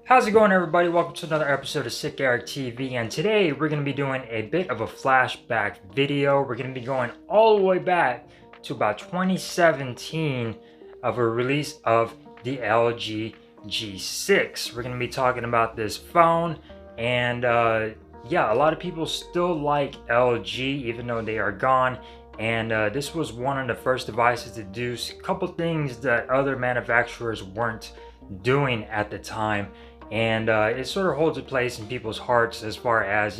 How's it going, everybody? Welcome to another episode of Sick Eric TV, and today we're going to be doing a bit of a flashback video. We're going to be going all the way back to about 2017 of a release of the LG G6. We're going to be talking about this phone, and yeah, a lot of people still like LG even though they are gone. And this was one of the first devices to do a couple things that other manufacturers weren't doing at the time. And it sort of holds a place in people's hearts as far as,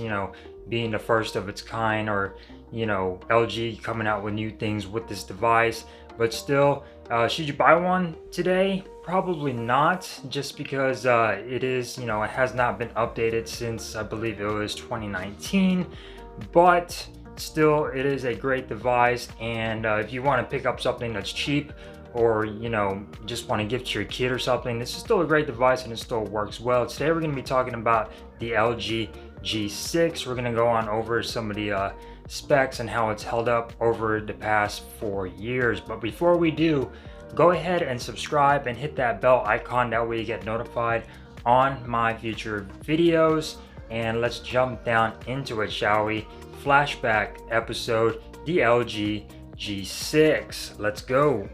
being the first of its kind, or, LG coming out with new things with this device. But still, should you buy one today? Probably not, just because it is, it has not been updated since I believe it was 2019. But still, it is a great device, and if you want to pick up something that's cheap, or just want to give to your kid or something, this is still a great device and it still works well. Today we're going to be talking about the LG G6. We're going to go on over some of the specs and how it's held up over the past 4 years. But before we do, go ahead and subscribe and hit that bell icon, that way you get notified on my future videos. And let's jump down into it, shall we? Flashback episode, the LG G6. Let's go.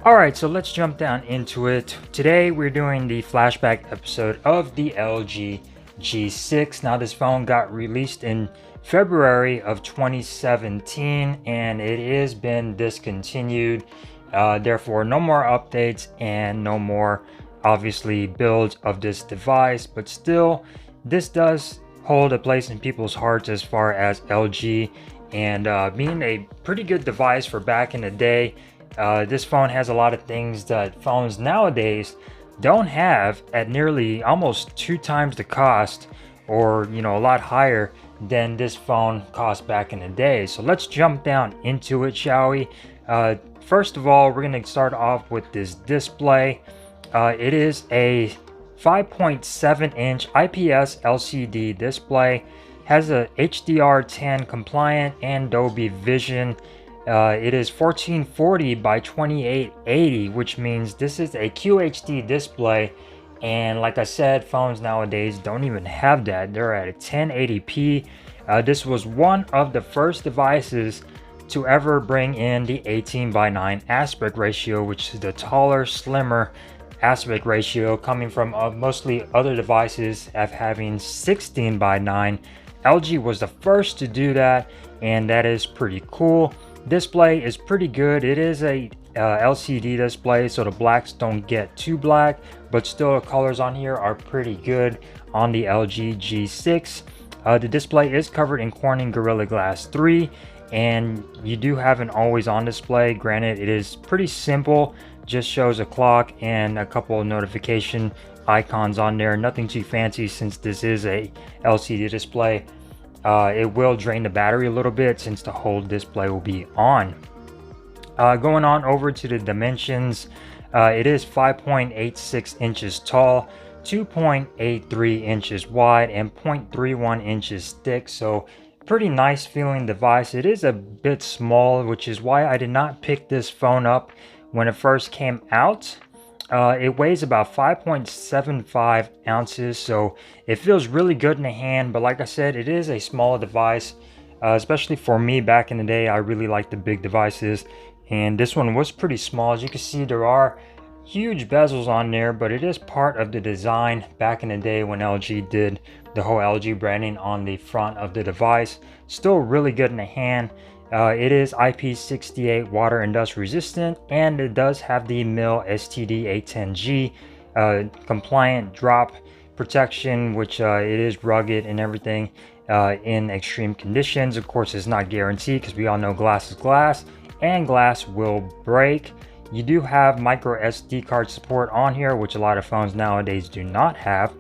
Alright, so let's jump down into it. Today we're doing the flashback episode of the LG G6. Now, this phone got released in February of 2017 and it has been discontinued. Therefore, no more updates and no more, obviously, builds of this device. But still, this does hold a place in people's hearts as far as LG and being a pretty good device for back in the day. This phone has a lot of things that phones nowadays don't have at nearly almost 2 times the cost, or a lot higher than this phone cost back in the day. So let's jump down into it, shall we? First of all, we're going to start off with this display. It is a 5.7-inch IPS LCD display, has a HDR10 compliant and Dolby Vision. It is 1440 by 2880, which means this is a QHD display, and like I said, phones nowadays don't even have that. They're at a 1080p. This was one of the first devices to ever bring in the 18:9 aspect ratio, which is the taller, slimmer aspect ratio, coming from mostly other devices of having 16:9. LG was the first to do that, and that is pretty cool. Display is pretty good. It is a LCD display, so the blacks don't get too black, but still the colors on here are pretty good on the LG G6. The display is covered in Corning Gorilla Glass 3, and you do have an always on display. Granted, it is pretty simple, just shows a clock and a couple of notification icons on there. Nothing too fancy since this is a LCD display. It will drain the battery a little bit since the whole display will be on. Going on over to the dimensions, it is 5.86 inches tall, 2.83 inches wide, and 0.31 inches thick. So pretty nice feeling device. It is a bit small, which is why I did not pick this phone up when it first came out. It weighs about 5.75 ounces, so it feels really good in the hand. But like I said, it is a small device, especially for me back in the day. I really like the big devices, and this one was pretty small. As you can see, there are huge bezels on there, but it is part of the design back in the day when LG did the whole LG branding on the front of the device. Still really good in the hand. It is IP68 water and dust resistant, and it does have the MIL STD-810G compliant drop protection, which it is rugged and everything in extreme conditions. Of course, it's not guaranteed because we all know glass is glass and glass will break. You do have micro SD card support on here, which a lot of phones nowadays do not have.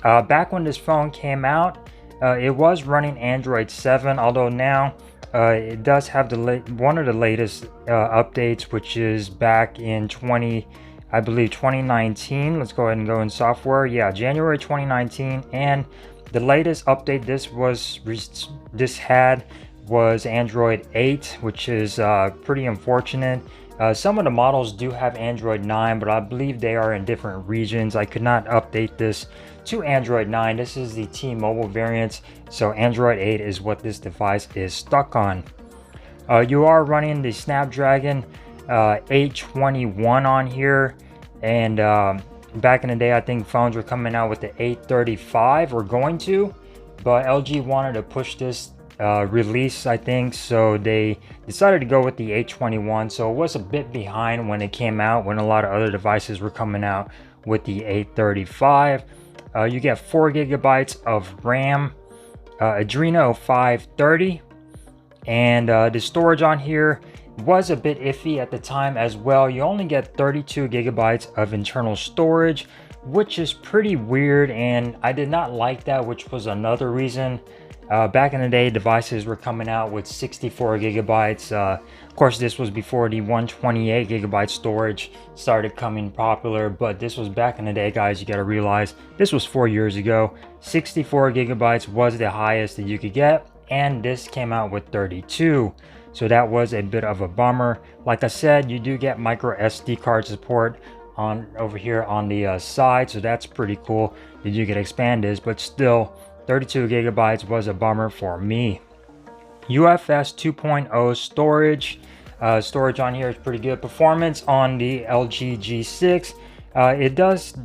Back when this phone came out, it was running Android 7, although now it does have one of the latest updates, which is back in I believe 2019. Let's go ahead and go in software. Yeah, January 2019. And the latest update this had was Android 8, which is pretty unfortunate. Some of the models do have Android 9, but I believe they are in different regions. I could not update this to Android 9. This is the T-Mobile variant, so Android 8 is what this device is stuck on. You are running the Snapdragon 821 on here, and back in the day I think phones were coming out with the 835 or going to, but LG wanted to push this release, I think, so they decided to go with the 821. So it was a bit behind when it came out, when a lot of other devices were coming out with the 835. You get 4 gigabytes of RAM, Adreno 530, and the storage on here was a bit iffy at the time as well. You only get 32 gigabytes of internal storage, which is pretty weird, and I did not like that, which was another reason. Back in the day, devices were coming out with 64 gigabytes. Of course, this was before the 128 gigabyte storage started coming popular, but this was back in the day, guys. You got to realize this was 4 years ago. 64 gigabytes was the highest that you could get, and this came out with 32. So that was a bit of a bummer. Like I said, you do get micro SD card support on over here on the side, so that's pretty cool. You do get expanders, but still 32 gigabytes was a bummer for me. UFS 2.0 storage. Storage on here is pretty good. Performance on the LG G6. It does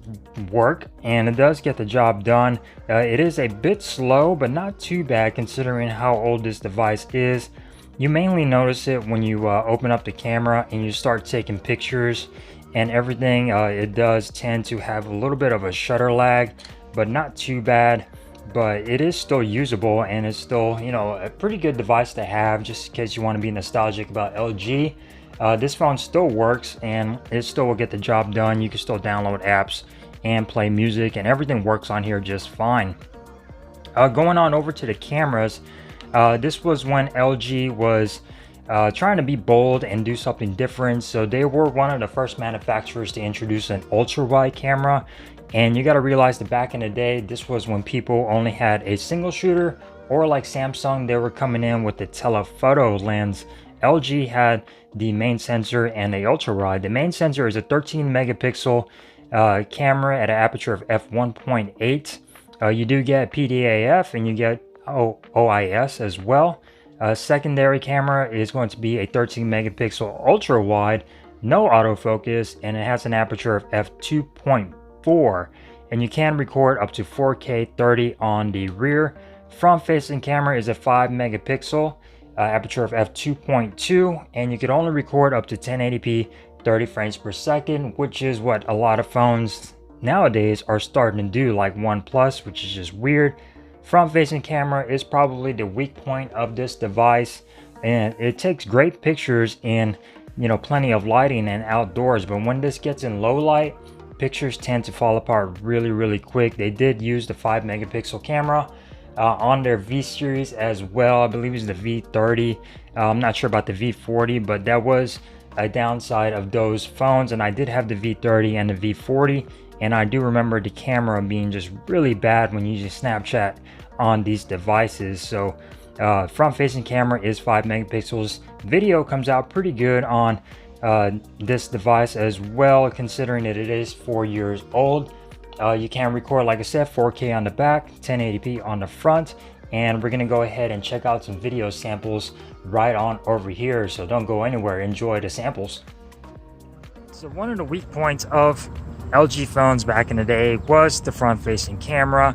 work and it does get the job done. It is a bit slow, but not too bad considering how old this device is. You mainly notice it when you open up the camera and you start taking pictures and everything. It does tend to have a little bit of a shutter lag, but not too bad. But it is still usable, and it's still, you know, a pretty good device to have just in case you want to be nostalgic about LG. This phone still works and it still will get the job done. You can still download apps and play music, and everything works on here just fine. Going on over to the cameras, this was when LG was trying to be bold and do something different. So they were one of the first manufacturers to introduce an ultra wide camera. And you got to realize that back in the day, this was when people only had a single shooter, or like Samsung, they were coming in with the telephoto lens. LG had the main sensor and the ultra wide. The main sensor is a 13 megapixel camera at an aperture of f1.8. You do get PDAF and you get OIS as well. Secondary camera is going to be a 13 megapixel ultra wide, no autofocus, and it has an aperture of f2.4. And you can record up to 4K 30 on the rear. Front facing camera is a 5 megapixel aperture of f2.2, and you can only record up to 1080p 30 frames per second, which is what a lot of phones nowadays are starting to do, like OnePlus, which is just weird. Front facing camera is probably the weak point of this device, and it takes great pictures in, you know, plenty of lighting and outdoors, but when this gets in low light, pictures tend to fall apart really quick. They did use the 5 megapixel camera on their V series as well. I believe it's the V30. I'm not sure about the V40, but that was a downside of those phones. And I did have the V30 and the V40, and I do remember the camera being just really bad when using Snapchat on these devices. So front facing camera is 5 megapixels. Video comes out pretty good on this device as well, considering that it is 4 years old. You can record, like I said, 4K on the back, 1080p on the front, and we're gonna go ahead and check out some video samples right on over here. So don't go anywhere, enjoy the samples. So one of the weak points of LG phones back in the day was the front facing camera.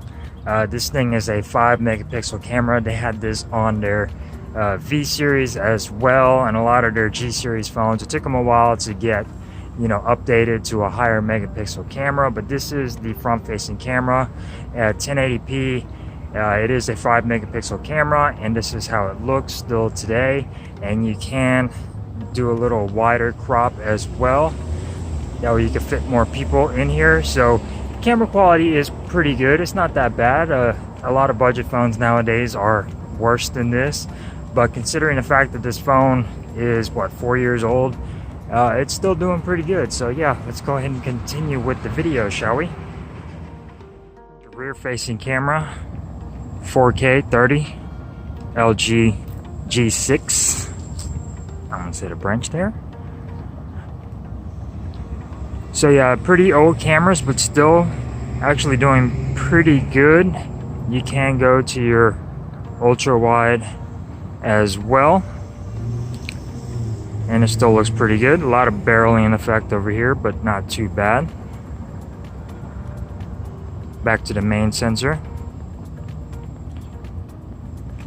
This thing is a 5 megapixel camera. They had this on their V series as well, and a lot of their G series phones. It took them a while to get, you know, updated to a higher megapixel camera, but this is the front facing camera at 1080p. It is a 5 megapixel camera, and this is how it looks still today. And you can do a little wider crop as well, that way you can fit more people in here. So camera quality is pretty good. It's not that bad. A lot of budget phones nowadays are worse than this, but considering the fact that this phone is what, 4 years old, it's still doing pretty good. So yeah, let's go ahead and continue with the video, shall we? The rear facing camera, 4K 30, LG G6. I'm gonna set a branch there. So yeah, pretty old cameras, but still actually doing pretty good. You can go to your ultra wide as well, and it still looks pretty good. A lot of barreling effect over here, but not too bad. Back to the main sensor.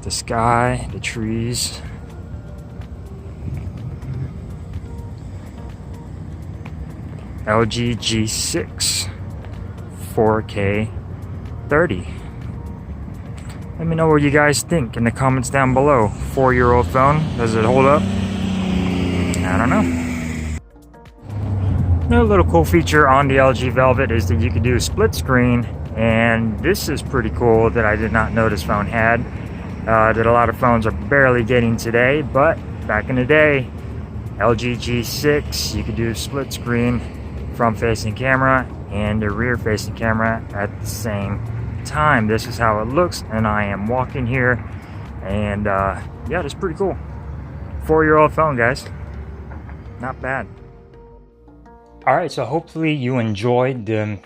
The sky, the trees. LG G6 4K 30. Let me know what you guys think in the comments down below. 4-year-old phone, does it hold up? I don't know. Another little cool feature on the LG Velvet is that you can do split screen, and this is pretty cool that I did not know this phone had. That a lot of phones are barely getting today, but back in the day, LG G6, you could do split screen, front facing camera and the rear facing camera at the same time. This is how it looks, and I am walking here, and yeah, that's pretty cool. 4-year-old phone, guys, not bad. All right, so hopefully you enjoyed the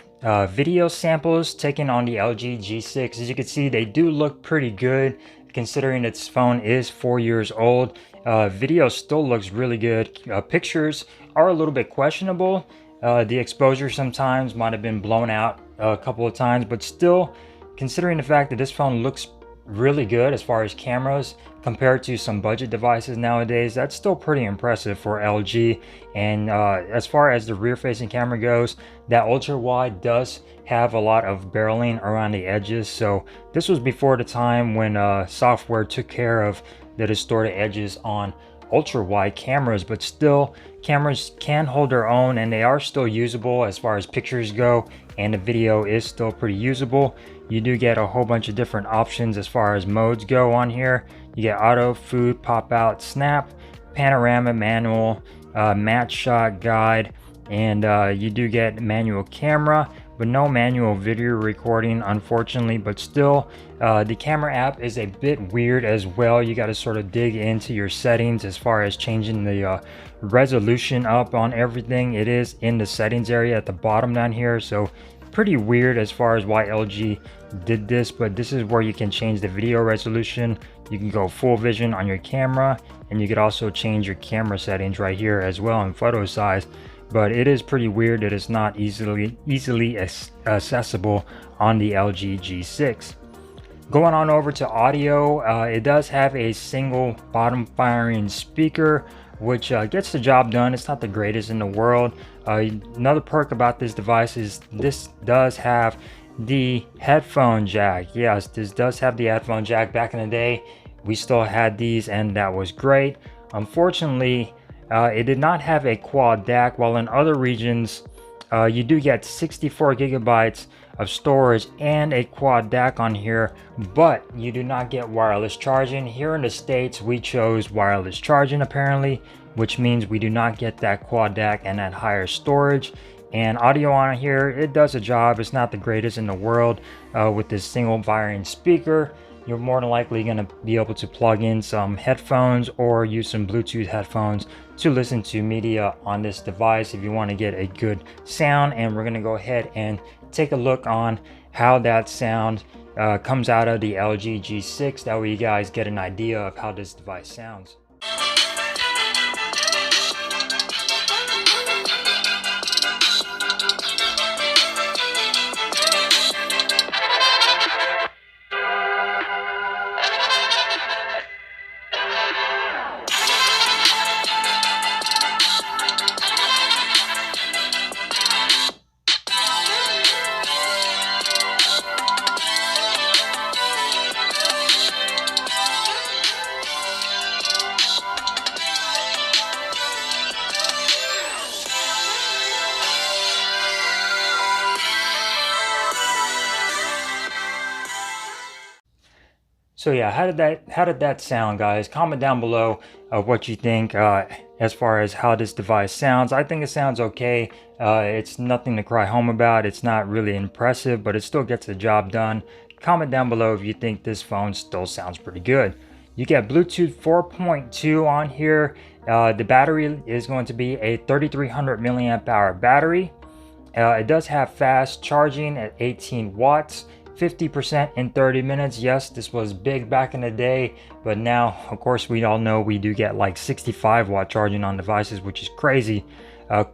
video samples taken on the LG G6. As you can see, they do look pretty good considering this phone is 4 years old. Video still looks really good. Pictures are a little bit questionable. The exposure sometimes might have been blown out a couple of times, but still, considering the fact that this phone looks really good as far as cameras compared to some budget devices nowadays, that's still pretty impressive for LG. And as far as the rear facing camera goes, that ultra wide does have a lot of barreling around the edges. So this was before the time when software took care of the distorted edges on ultra wide cameras, but still cameras can hold their own, and they are still usable as far as pictures go, and the video is still pretty usable. You do get a whole bunch of different options as far as modes go on here. You get auto, food, pop out, snap, panorama, manual, match shot, guide, and you do get manual camera, but no manual video recording, unfortunately. But still, the camera app is a bit weird as well. You got to sort of dig into your settings as far as changing the resolution up on everything. It is in the settings area at the bottom down here, so pretty weird as far as why LG did this. But this is where you can change the video resolution. You can go full vision on your camera, and you could also change your camera settings right here as well in photo size. But it is pretty weird that it's not easily accessible on the LG G6. Going on over to audio, it does have a single bottom firing speaker, which gets the job done. It's not the greatest in the world. Another perk about this device is this does have the headphone jack. Yes, this does have the headphone jack. Back in the day, we still had these, and that was great. Unfortunately, it did not have a quad DAC, while in other regions you do get 64 gigabytes of storage and a quad DAC on here, but you do not get wireless charging. Here in the States, we chose wireless charging apparently, which means we do not get that quad DAC and that higher storage. And audio on here, it does a job. It's not the greatest in the world. With this single firing speaker, you're more than likely going to be able to plug in some headphones or use some Bluetooth headphones to listen to media on this device if you want to get a good sound. And we're going to go ahead and take a look on how that sound comes out of the LG G6. That way you guys get an idea of how this device sounds. So yeah, how did that sound, guys? Comment down below what you think as far as how this device sounds. I think it sounds okay. It's nothing to cry home about. It's not really impressive, but it still gets the job done. Comment down below if you think this phone still sounds pretty good. You get Bluetooth 4.2 on here. The battery is going to be a 3300 milliamp hour battery. It does have fast charging at 18 watts. 50% in 30 minutes. Yes, this was big back in the day, but now, of course, we all know we do get like 65-watt charging on devices, which is crazy.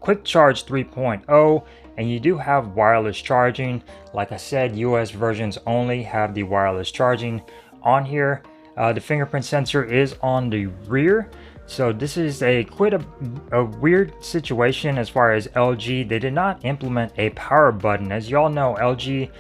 Quick Charge 3.0, and you do have wireless charging. Like I said, US versions only have the wireless charging on here. The fingerprint sensor is on the rear. So this is quite a weird situation as far as LG. They did not implement a power button. As y'all know, LG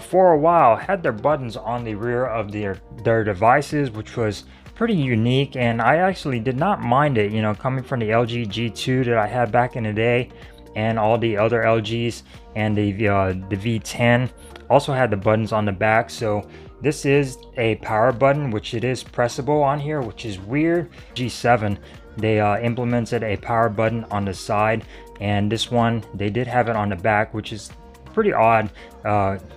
for a while had their buttons on the rear of their devices, which was pretty unique, and I actually did not mind it, you know, coming from the LG G2 that I had back in the day, and all the other LGs, and the V10 also had the buttons on the back. So this is a power button, which it is pressable on here, which is weird. G7, they implemented a power button on the side, and this one they did have it on the back, which is pretty odd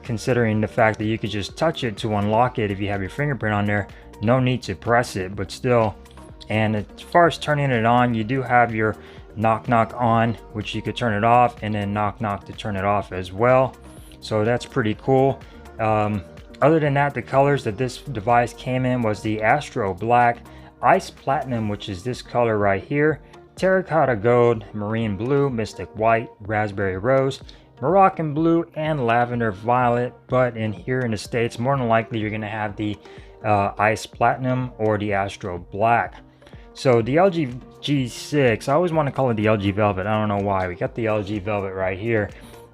considering the fact that you could just touch it to unlock it if you have your fingerprint on there. No need to press it, but still. And as far as turning it on, you do have your knock knock on, which you could turn it off, and then knock knock to turn it off as well. So that's pretty cool. Other than that, the colors that this device came in was the Astro Black, Ice Platinum, which is this color right here, Terracotta Gold, Marine Blue, Mystic White, Raspberry Rose, Moroccan Blue, and Lavender Violet. But in here in the States, more than likely you're going to have the Ice Platinum or the Astro Black. So the LG G6, I always want to call it the LG Velvet. I don't know why. We got the LG Velvet right here.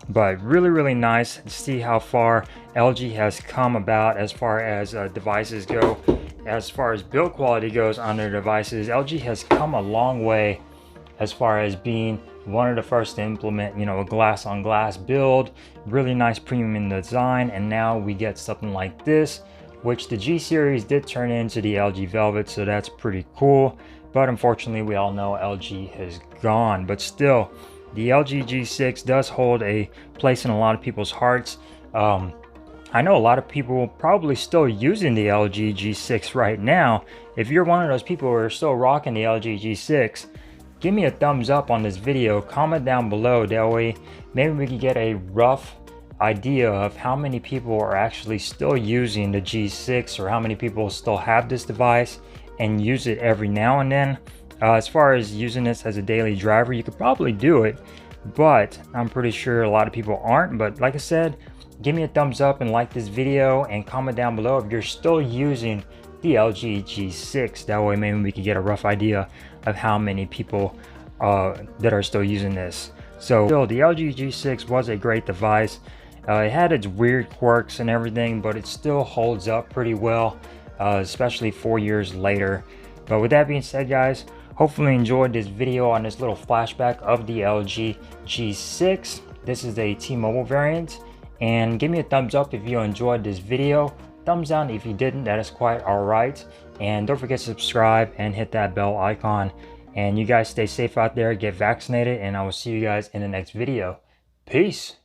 But really nice to see how far LG has come about as far as devices go. As far as build quality goes on their devices, LG has come a long way as far as being one of the first to implement, you know, a glass on glass build, really nice premium design. And now we get something like this, which the G series did turn into the LG Velvet, so that's pretty cool. But unfortunately, we all know LG has gone. But still, the LG G6 does hold a place in a lot of people's hearts. I know a lot of people probably still using the LG G6 right now. If you're one of those people who are still rocking the LG G6, give me a thumbs up on this video, comment down below. That way maybe we can get a rough idea of how many people are actually still using the G6, or how many people still have this device and use it every now and then. As far as using this as a daily driver, you could probably do it, but I'm pretty sure a lot of people aren't. But like I said, give me a thumbs up and like this video, and comment down below if you're still using the LG G6. That way maybe we can get a rough idea of how many people that are still using this. So still, the LG G6 was a great device. It had its weird quirks and everything, but it still holds up pretty well, especially 4 years later. But with that being said, guys, hopefully you enjoyed this video on this little flashback of the LG G6. This is a T-Mobile variant, and give me a thumbs up if you enjoyed this video. Thumbs down if you didn't, that is quite alright. And don't forget to subscribe and hit that bell icon. And you guys stay safe out there, get vaccinated, and I will see you guys in the next video. Peace!